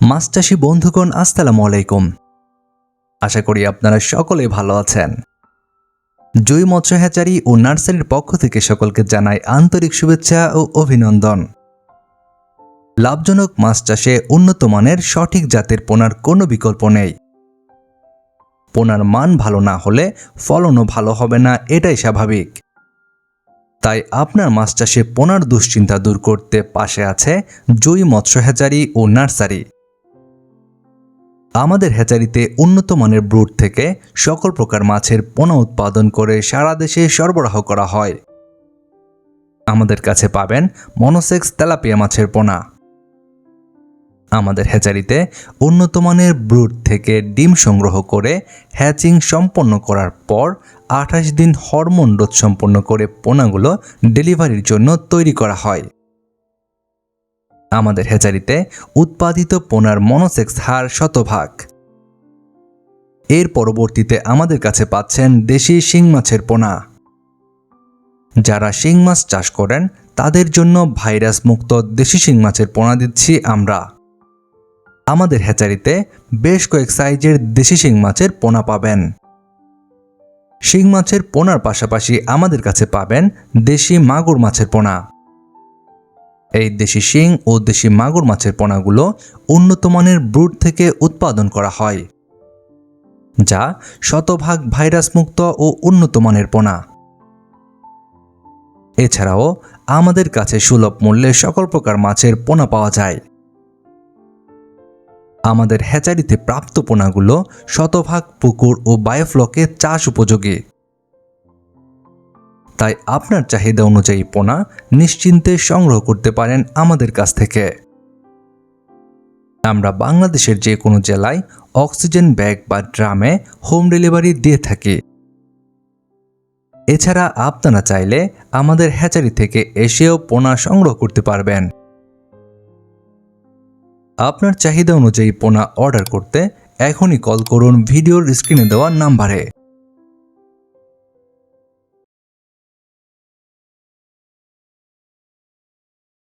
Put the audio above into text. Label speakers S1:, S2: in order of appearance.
S1: মাছ চাষী বন্ধুগণ আসসালামু আলাইকুম। আশা করি আপনারা সকলেই ভালো আছেন। জুই মৎস্য হ্যাচারি ও নার্সারির পক্ষ থেকে সকলকে জানাই আন্তরিক শুভেচ্ছা ও অভিনন্দন। লাভজনক মাছ চাষে উন্নত মানের সঠিক জাতের পোনার কোনো বিকল্প নেই। পোনার মান ভালো না হলে ফলনও ভালো হবে না, এটাই স্বাভাবিক। তাই আপনার মাছ চাষে পোনার দুশ্চিন্তা দূর করতে পাশে আছে জুই মৎস্য হ্যাচারি ও নার্সারি। আমাদের হ্যাচারিতে উন্নত মানের ব্রুড থেকে সকল প্রকার মাছের পোনা উৎপাদন করে সারা দেশে সরবরাহ করা হয়। আমাদের কাছে পাবেন মনোসেক্স তেলাপিয়া মাছের পোনা। আমাদের হ্যাচারিতে উন্নত মানের ব্রুড থেকে ডিম সংগ্রহ করে হ্যাচিং সম্পন্ন করার পর 28 দিন হরমোন ডোজ সম্পন্ন করে পোনাগুলো ডেলিভারির জন্য তৈরি করা হয়। আমাদের হ্যাচারিতে উৎপাদিত পোনার মনোসেক্স হার 100%। এর পরবর্তীতে আমাদের কাছে পাচ্ছেন দেশি শিং মাছের পোনা। যারা শিং মাছ চাষ করেন তাদের জন্য ভাইরাস মুক্ত দেশি শিং মাছের পোনা দিচ্ছি আমরা। আমাদের হ্যাচারিতে বেশ কয়েক সাইজের দেশি শিং মাছের পোনা পাবেন। শিং মাছের পোনার পাশাপাশি আমাদের কাছে পাবেন দেশি মাগুর মাছের পোনা। এই দেশি শিং ও দেশি মাগুর মাছের পোনাগুলো উন্নত মানের ব্রুড থেকে উৎপাদন করা হয়, যা 100% ভাইরাস মুক্ত ও উন্নত মানের পোনা। এছাড়াও আমাদের কাছে সুলভ মূল্যে সকল প্রকার মাছের পোনা পাওয়া যায়। আমাদের হ্যাচারিতে প্রাপ্ত পোনাগুলো 100% পুকুর ও বায়োফ্লকে চাষ উপযোগী। তাই আপনার চাহিদা অনুযায়ী পোনা নিশ্চিন্তে সংগ্রহ করতে পারেন আমাদের কাছ থেকে। আমরা বাংলাদেশের যে কোনো জেলায় অক্সিজেন ব্যাগ বা ড্রামে হোম ডেলিভারি দিয়ে থাকি। এছাড়া আপনারা চাইলে আমাদের হ্যাচারি থেকে এসেও পোনা সংগ্রহ করতে পারবেন। আপনার চাহিদা অনুযায়ী পোনা অর্ডার করতে এখনই কল করুন ভিডিওর স্ক্রিনে দেওয়া নাম্বারে।